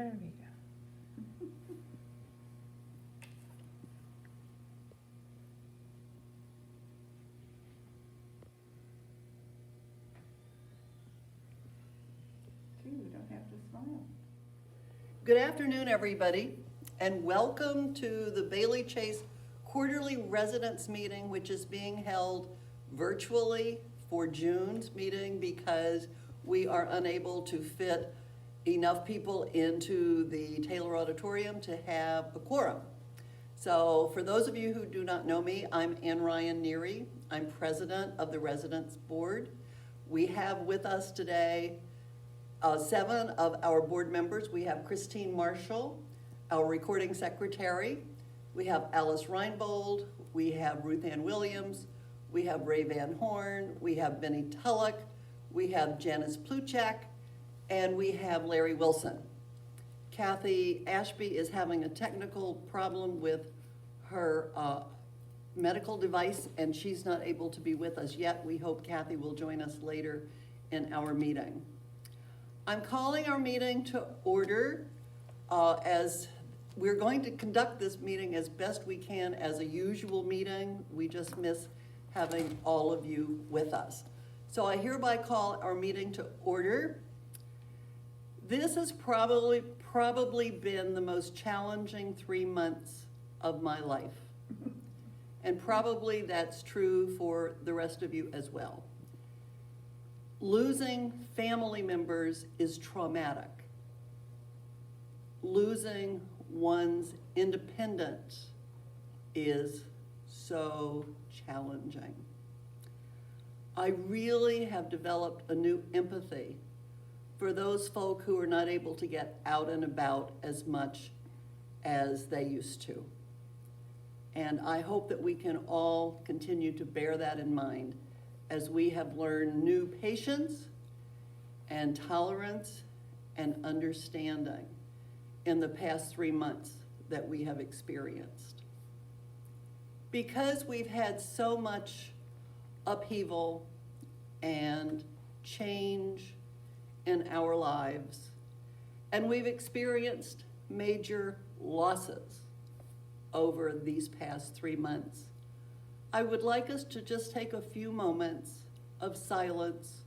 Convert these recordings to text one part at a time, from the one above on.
There we go. Gee, we don't have to smile. Good afternoon, everybody, and welcome to the Bailey Chase Quarterly Residents Meeting, which is being held virtually for June's meeting because we are unable to fit enough people into the Taylor Auditorium to have a quorum. So for those of you who do not know me, I'm Ann Ryan Neary. I'm president of the Residents Board. We have with us today 7 of our board members. We have Christine Marshall, our recording secretary. We have Alice Reinbold. We have Ruth Ann Williams. We have Ray Van Horn. We have Benny Tullock. We have Janice Pluchak. And we have Larry Wilson. Kathy Ashby is having a technical problem with her medical device, and she's not able to be with us yet. We hope Kathy will join us later in our meeting. I'm calling our meeting to order as we're going to conduct this meeting as best we can as a usual meeting. We just miss having all of you with us. So I hereby call our meeting to order. This has probably been the most challenging 3 months of my life. And probably that's true for the rest of you as well. Losing family members is traumatic. Losing one's independence is so challenging. I really have developed a new empathy for those folk who are not able to get out and about as much as they used to. And I hope that we can all continue to bear that in mind as we have learned new patience and tolerance and understanding in the past 3 months that we have experienced. Because we've had so much upheaval and change in our lives, and we've experienced major losses over these past 3 months, I would like us to just take a few moments of silence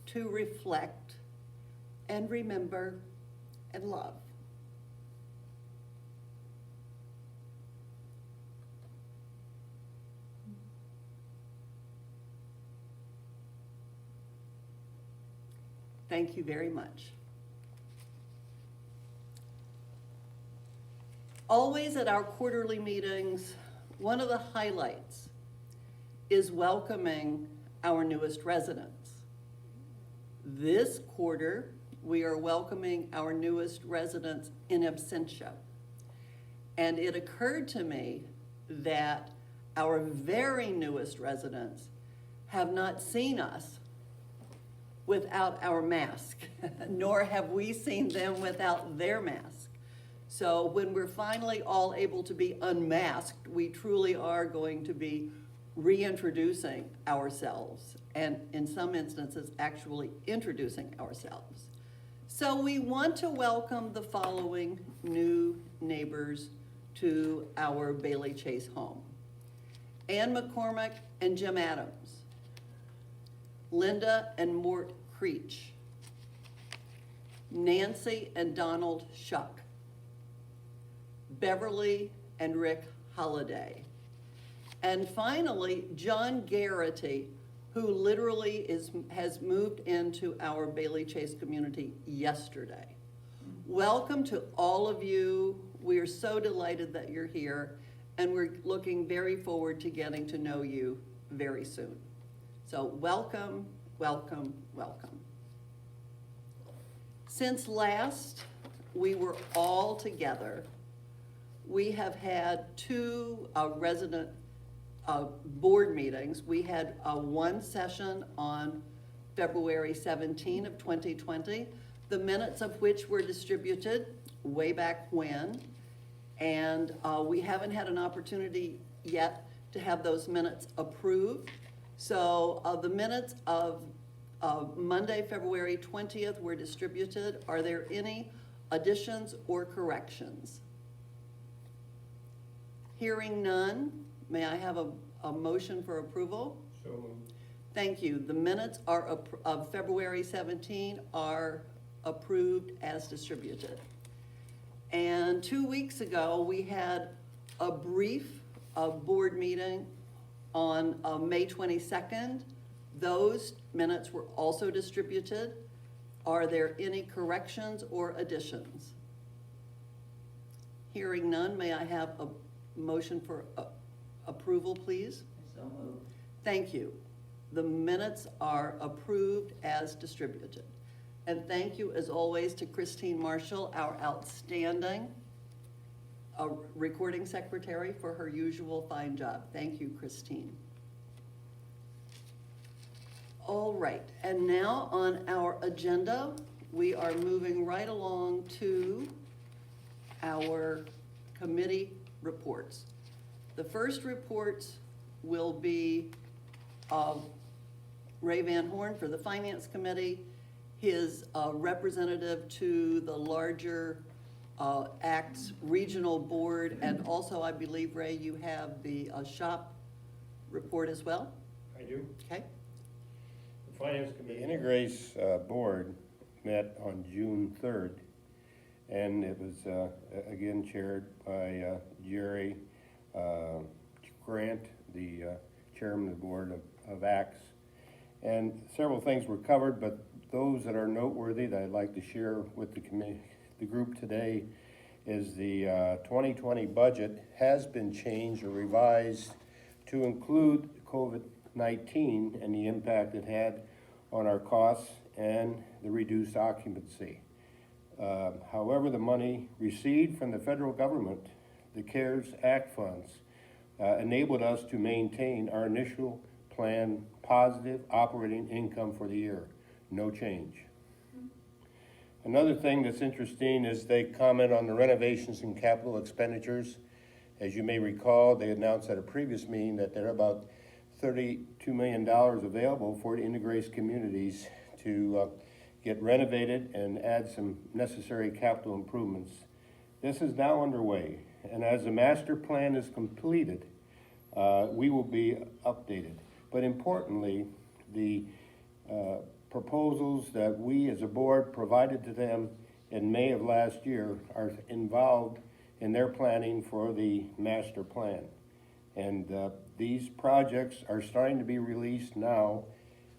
to reflect and remember and love. Thank you very much. Always at our quarterly meetings, one of the highlights is welcoming our newest residents. This quarter, we are welcoming our newest residents in absentia. And it occurred to me that our very newest residents have not seen us without our mask, nor have we seen them without their mask. So when we're finally all able to be unmasked, we truly are going to be reintroducing ourselves, and in some instances, actually introducing ourselves. So we want to welcome the following new neighbors to our Bailey Chase home. Ann McCormick and Jim Adams. Linda and Mort Creech. Nancy and Donald Shuck. Beverly and Rick Holliday. And finally, John Garrity, who literally has moved into our Bailey Chase community yesterday. Welcome to all of you. We are so delighted that you're here, and we're looking very forward to getting to know you very soon. So welcome, welcome, welcome. Since last we were all together, we have had 2 resident board meetings. We had one session on February 17 of 2020, the minutes of which were distributed way back when, and we haven't had an opportunity yet to have those minutes approved. So the minutes of Monday, February 20th were distributed. Are there any additions, or corrections? Hearing none, may I have a motion for approval? So moved. Thank you. The minutes of February 17 are approved as distributed. And 2 weeks ago, we had a brief board meeting on May 22nd. Those minutes were also distributed. Are there any corrections or additions? Hearing none, may I have a motion for approval, please? So moved. Thank you. The minutes are approved as distributed. And thank you, as always, to Christine Marshall, our outstanding recording secretary, for her usual fine job. Thank you, Christine. All right, and now on our agenda, we are moving right along to our committee reports. The first reports will be of Ray Van Horn for the Finance Committee, his representative to the larger ACTS Regional Board, and also, I believe, Ray, you have the SHOP report as well? I do. Okay. The Finance Committee Integrace Board met on June 3rd, and it was again chaired by Jerry Grant, the chairman of the board of ACTS. And several things were covered, but those that are noteworthy that I'd like to share with the group today is the 2020 budget has been changed or revised to include COVID-19 and the impact it had on our costs and the reduced occupancy. However, the money received from the federal government, the CARES Act funds, enabled us to maintain our initial plan positive operating income for the year. No change. Another thing that's interesting is they comment on the renovations and capital expenditures. As you may recall, they announced at a previous meeting that there are about $32 million available for the Integrace communities to get renovated and add some necessary capital improvements. This is now underway, and as the master plan is completed, we will be updated. But importantly, the proposals that we as a board provided to them in May of last year are involved in their planning for the master plan. And these projects are starting to be released now.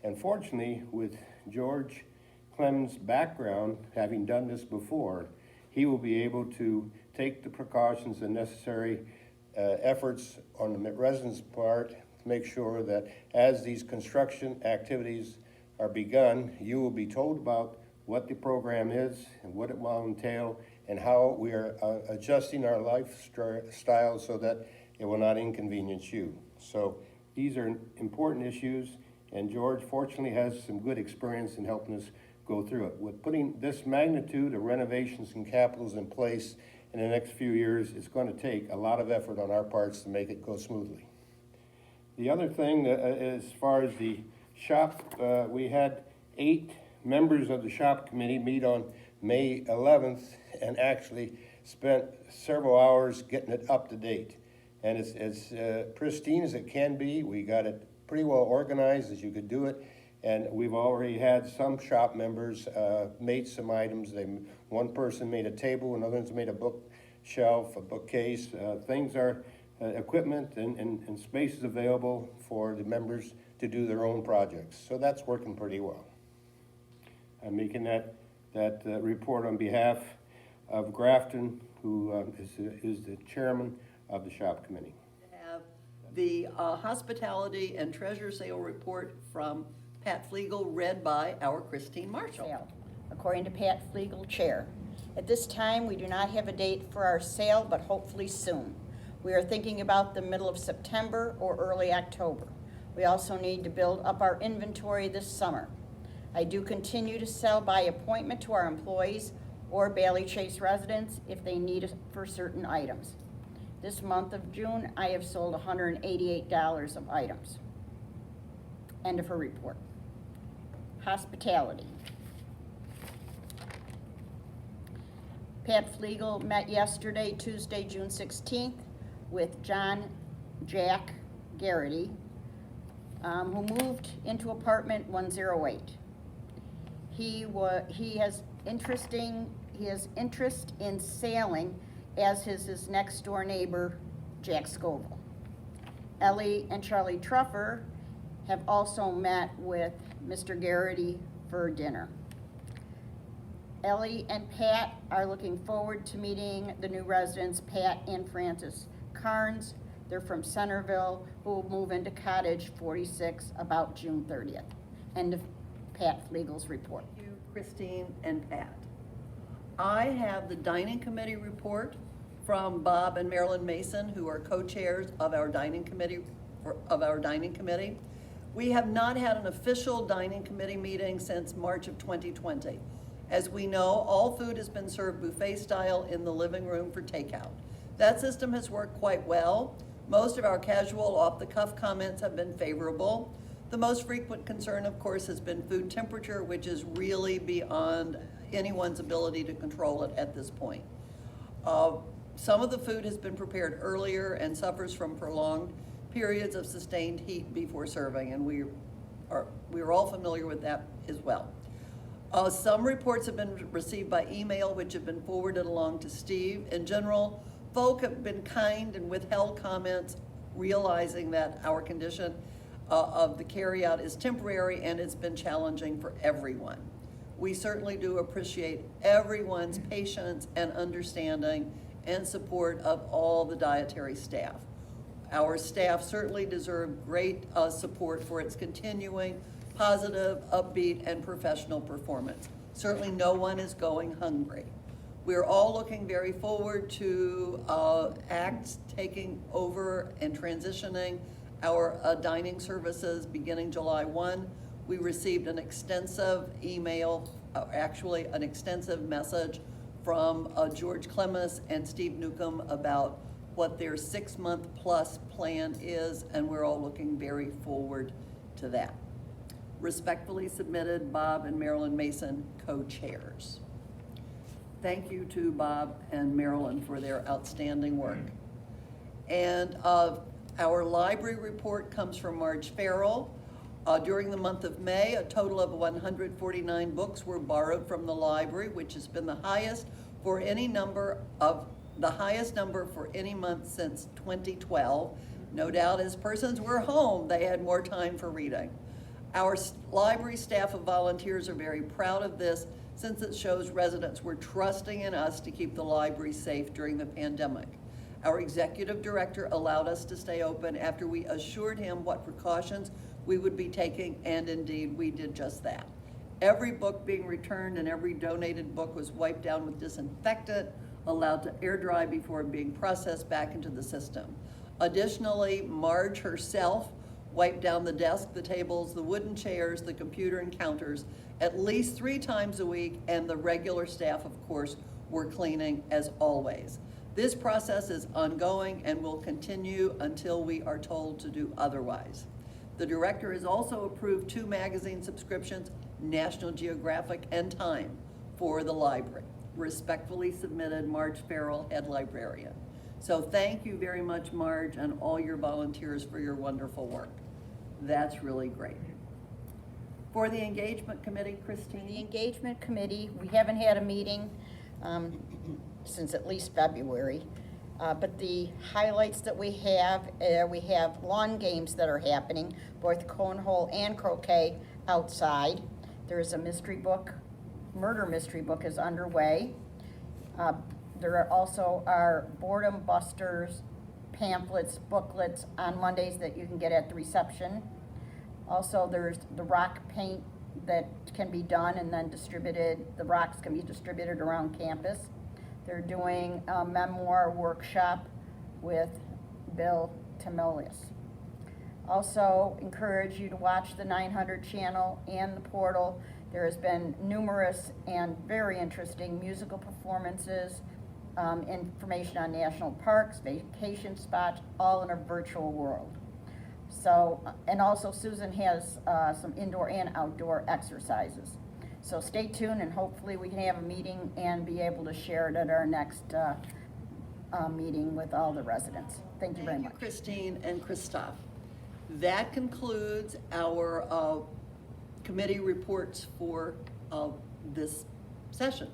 And fortunately, with George Clem's background, having done this before, he will be able to take the precautions and necessary efforts on the residents' part to make sure that as these construction activities are begun, you will be told about what the program is and what it will entail and how we are adjusting our lifestyle so that it will not inconvenience you. So these are important issues, and George fortunately has some good experience in helping us go through it. With putting this magnitude of renovations and capitals in place in the next few years, it's going to take a lot of effort on our parts to make it go smoothly. The other thing, as far as the SHOP, we had 8 members of the SHOP committee meet on May 11th and actually spent several hours getting it up to date. And it's as pristine as it can be. We got it pretty well organized as you could do it. And we've already had some SHOP members made some items. One person made a table, another one's made a bookshelf, a bookcase. Things are, equipment and spaces available for the members to do their own projects. So that's working pretty well. I'm making that report on behalf of Grafton, who is the chairman of the SHOP committee. Have the hospitality and treasure sale report from Pat Flegel, read by our Christine Marshall. Sale, according to Pat Flegel, Chair. At this time, we do not have a date for our sale, but hopefully soon. We are thinking about the middle of September or early October. We also need to build up our inventory this summer. I do continue to sell by appointment to our employees or Bailey Chase residents if they need it for certain items. This month of June, I have sold $188 of items. End of her report. Hospitality. Pat Flegel met yesterday, Tuesday, June 16th, with Jack Garrity, who moved into apartment 108. He has interest in sailing, as is his next door neighbor, Jack Scoville. Ellie and Charlie Truffer have also met with Mr. Garrity for dinner. Ellie and Pat are looking forward to meeting the new residents, Pat and Francis Carnes. They're from Centerville, who will move into Cottage 46 about June 30th. End of Pat Flegel's report. Thank you, Christine and Pat. I have the dining committee report from Bob and Marilyn Mason, who are co-chairs of our dining committee. We have not had an official dining committee meeting since March of 2020. As we know, all food has been served buffet style in the living room for takeout. That system has worked quite well. Most of our casual, off-the-cuff comments have been favorable. The most frequent concern, of course, has been food temperature, which is really beyond anyone's ability to control it at this point. Some of the food has been prepared earlier and suffers from prolonged periods of sustained heat before serving, and we're all familiar with that as well. Some reports have been received by email, which have been forwarded along to Steve. In general, folk have been kind and withheld comments, realizing that our condition of the carryout is temporary and it's been challenging for everyone. We certainly do appreciate everyone's patience and understanding and support of all the dietary staff. Our staff certainly deserve great support for its continuing positive, upbeat, and professional performance. Certainly no one is going hungry. We're all looking very forward to ACTS taking over and transitioning our dining services beginning July 1. We received an extensive email, actually an extensive message from George Clemens and Steve Newcomb about what their 6-month plus plan is, and we're all looking very forward to that. Respectfully submitted, Bob and Marilyn Mason, co-chairs. Thank you to Bob and Marilyn for their outstanding work. And our library report comes from Marge Farrell. During the month of May, a total of 149 books were borrowed from the library, which has been the highest for any number for any month since 2012. No doubt as persons were home, they had more time for reading. Our library staff of volunteers are very proud of this, since it shows residents were trusting in us to keep the library safe during the pandemic. Our executive director allowed us to stay open after we assured him what precautions we would be taking, and indeed we did just that. Every book being returned and every donated book was wiped down with disinfectant, allowed to air dry before being processed back into the system. Additionally, Marge herself wiped down the desk, the tables, the wooden chairs, the computer and counters at least 3 times a week, and the regular staff, of course, were cleaning as always. This process is ongoing and will continue until we are told to do otherwise. The director has also approved 2 magazine subscriptions, National Geographic and Time, for the library. Respectfully submitted, Marge Farrell, head librarian. So thank you very much, Marge, and all your volunteers for your wonderful work. That's really great. For the engagement committee, Christine? The engagement committee, we haven't had a meeting since at least February, but the highlights that we have lawn games that are happening, both cornhole and croquet outside. There is a mystery book, murder mystery book is underway. There are also our Boredom Busters pamphlets, booklets on Mondays that you can get at the reception. Also, there's the rock paint that can be done and then distributed. The rocks can be distributed around campus. They're doing a memoir workshop with Bill Tamilius. Also, encourage you to watch the 900 channel and the portal. There has been numerous and very interesting musical performances, information on national parks, vacation spots, all in a virtual world. So, and also Susan has some indoor and outdoor exercises. So stay tuned, and hopefully we can have a meeting and be able to share it at our next meeting with all the residents. Thank you very much. Thank you, Christine and Christoph. That concludes our committee reports for this session.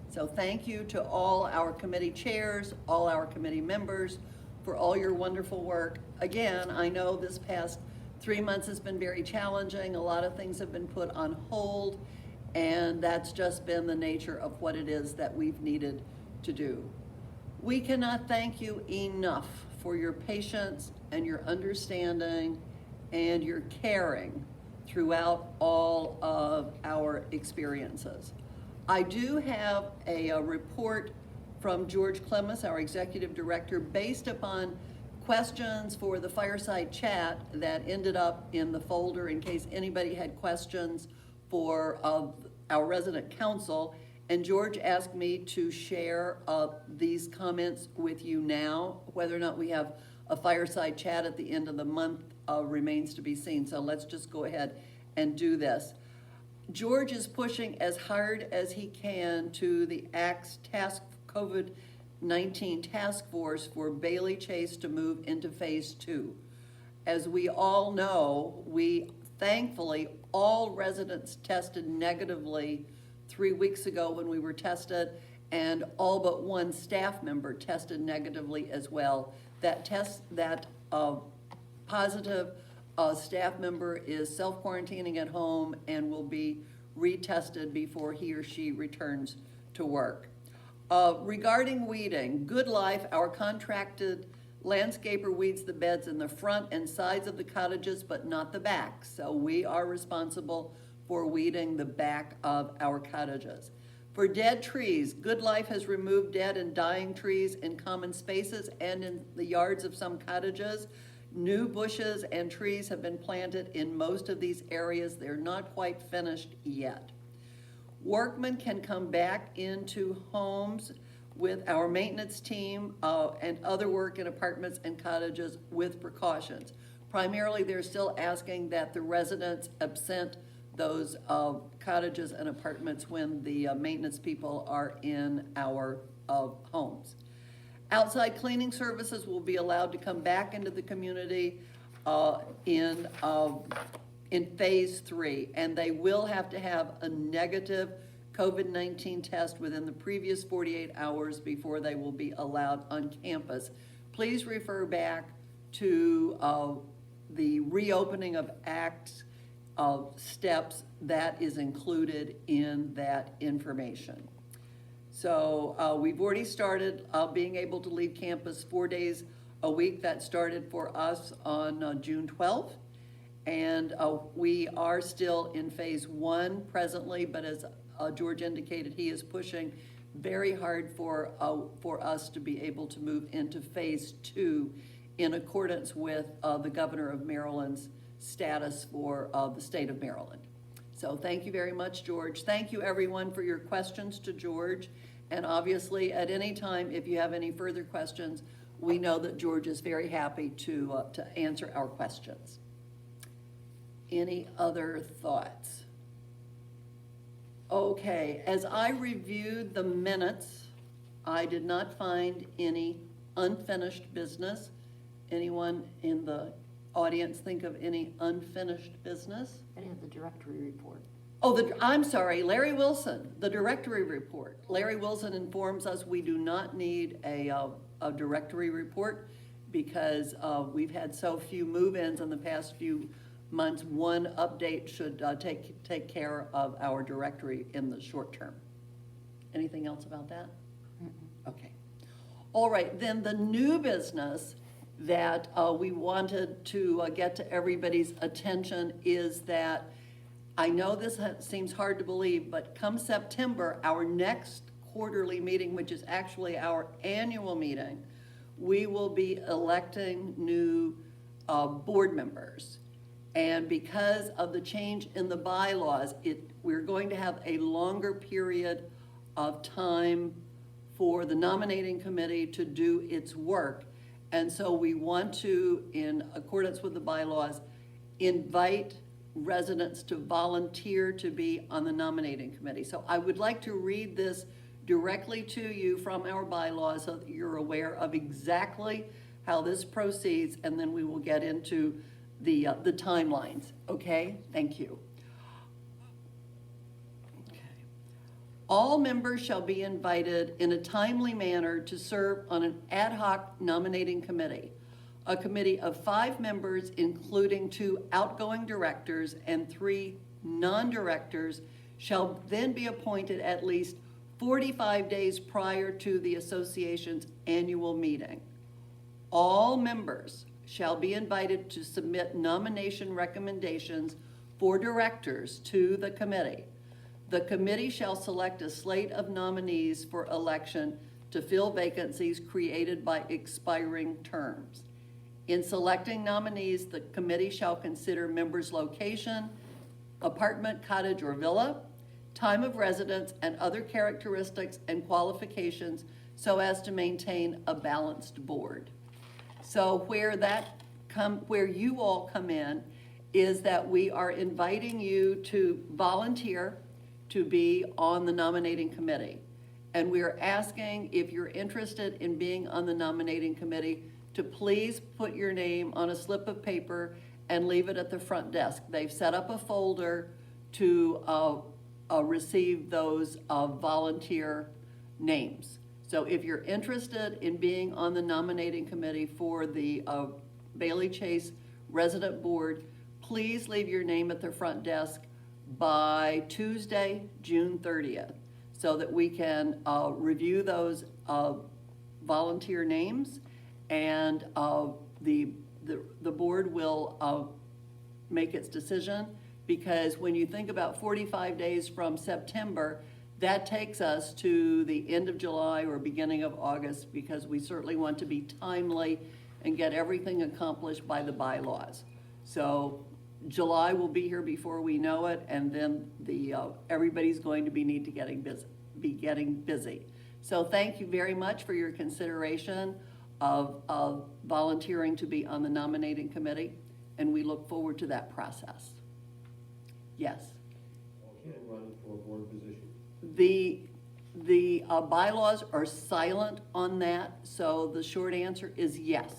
So thank you to all our committee chairs, all our committee members for all your wonderful work. Again, I know this past 3 months has been very challenging. A lot of things have been put on hold, and that's just been the nature of what it is that we've needed to do. We cannot thank you enough for your patience and your understanding and your caring throughout all of our experiences. I do have a report from George Clemens, our executive director, based upon questions for the fireside chat that ended up in the folder in case anybody had questions for our resident council. And George asked me to share these comments with you now. Whether or not we have a fireside chat at the end of the month remains to be seen. So let's just go ahead and do this. George is pushing as hard as he can to the ACTS COVID-19 task force for Bailey Chase to move into phase 2. As we all know, thankfully, all residents tested negatively 3 weeks ago when we were tested, and all but one staff member tested negatively as well. That positive staff member is self-quarantining at home and will be retested before he or she returns to work. Regarding weeding, Good Life, our contracted landscaper, weeds the beds in the front and sides of the cottages, but not the back. So we are responsible for weeding the back of our cottages. For dead trees, Good Life has removed dead and dying trees in common spaces and in the yards of some cottages. New bushes and trees have been planted in most of these areas. They're not quite finished yet. Workmen can come back into homes with our maintenance team and other work in apartments and cottages with precautions. Primarily, they're still asking that the residents absent those cottages and apartments when the maintenance people are in our homes. Outside cleaning services will be allowed to come back into the community in phase 3, and they will have to have a negative COVID-19 test within the previous 48 hours before they will be allowed on campus. Please refer back to the reopening of ACTS steps that is included in that information. So we've already started being able to leave campus 4 days a week. That started for us on June 12th. And we are still in phase 1 presently, but as George indicated, he is pushing very hard for us to be able to move into phase 2 in accordance with the governor of Maryland's status for the state of Maryland. So thank you very much, George. Thank you, everyone, for your questions to George. And obviously, at any time, if you have any further questions, we know that George is very happy to answer our questions. Any other thoughts? Okay, as I reviewed the minutes, I did not find any unfinished business. Anyone in the audience think of any unfinished business? I have the directory report. Oh, I'm sorry, Larry Wilson, the directory report. Larry Wilson informs us we do not need a directory report because we've had so few move-ins in the past few months. One update should take care of our directory in the short term. Anything else about that? Okay. All right, then the new business that we wanted to get to everybody's attention is that I know this seems hard to believe, but come September, our next quarterly meeting, which is actually our annual meeting, we will be electing new board members. And because of the change in the bylaws, we're going to have a longer period of time for the nominating committee to do its work. And so we want to, in accordance with the bylaws, invite residents to volunteer to be on the nominating committee. So I would like to read this directly to you from our bylaws so that you're aware of exactly how this proceeds, and then we will get into the timelines, okay? Thank you. Okay. All members shall be invited in a timely manner to serve on an ad hoc nominating committee. A committee of 5 members, including 2 outgoing directors and 3 non-directors, shall then be appointed at least 45 days prior to the association's annual meeting. All members shall be invited to submit nomination recommendations for directors to the committee. The committee shall select a slate of nominees for election to fill vacancies created by expiring terms. In selecting nominees, the committee shall consider members' location, apartment, cottage, or villa, time of residence, and other characteristics and qualifications so as to maintain a balanced board. So where you all come in is that we are inviting you to volunteer to be on the nominating committee. And we are asking, if you're interested in being on the nominating committee, to please put your name on a slip of paper and leave it at the front desk. They've set up a folder to receive those volunteer names. So if you're interested in being on the nominating committee for the Bailey Chase Resident Board, please leave your name at the front desk by Tuesday, June 30th, so that we can review those volunteer names, and the board will make its decision, because when you think about 45 days from September, that takes us to the end of July or beginning of August, because we certainly want to be timely and get everything accomplished by the bylaws. So July will be here before we know it, and then everybody's going to be getting busy. So thank you very much for your consideration of volunteering to be on the nominating committee, and we look forward to that process. Yes. Can run for a board position. The bylaws are silent on that, so the short answer is yes.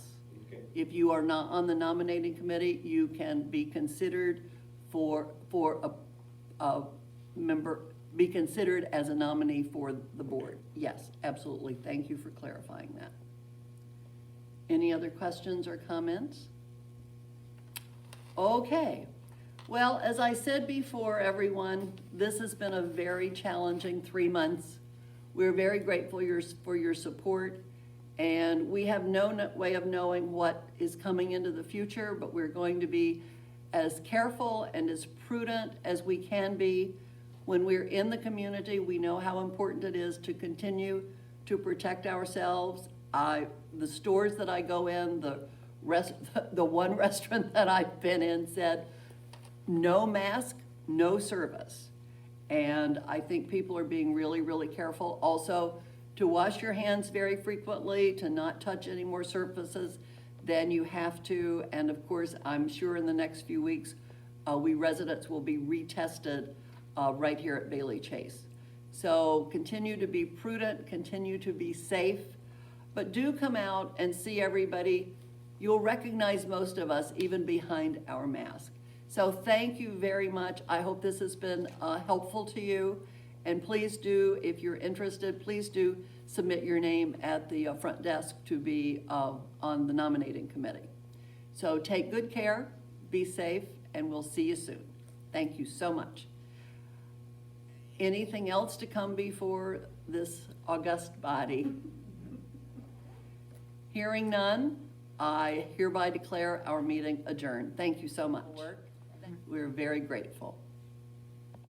Okay. If you are not on the nominating committee, you can be considered for a member, be considered as a nominee for the board. Yes, absolutely. Thank you for clarifying that. Any other questions or comments? Okay. Well, as I said before, everyone, this has been a very challenging 3 months. We're very grateful for your support, and we have no way of knowing what is coming into the future, but we're going to be as careful and as prudent as we can be. When we're in the community, we know how important it is to continue to protect ourselves. The stores that I go in, the one restaurant that I've been in said, no mask, no service. And I think people are being really, really careful. Also, to wash your hands very frequently, to not touch any more surfaces than you have to. And of course, I'm sure in the next few weeks, we residents will be retested right here at Bailey Chase. So continue to be prudent, continue to be safe, but do come out and see everybody. You'll recognize most of us even behind our mask. So thank you very much. I hope this has been helpful to you. And please do, if you're interested, please do submit your name at the front desk to be on the nominating committee. So take good care, be safe, and we'll see you soon. Thank you so much. Anything else to come before this august body? Hearing none, I hereby declare our meeting adjourned. Thank you so much. We're very grateful.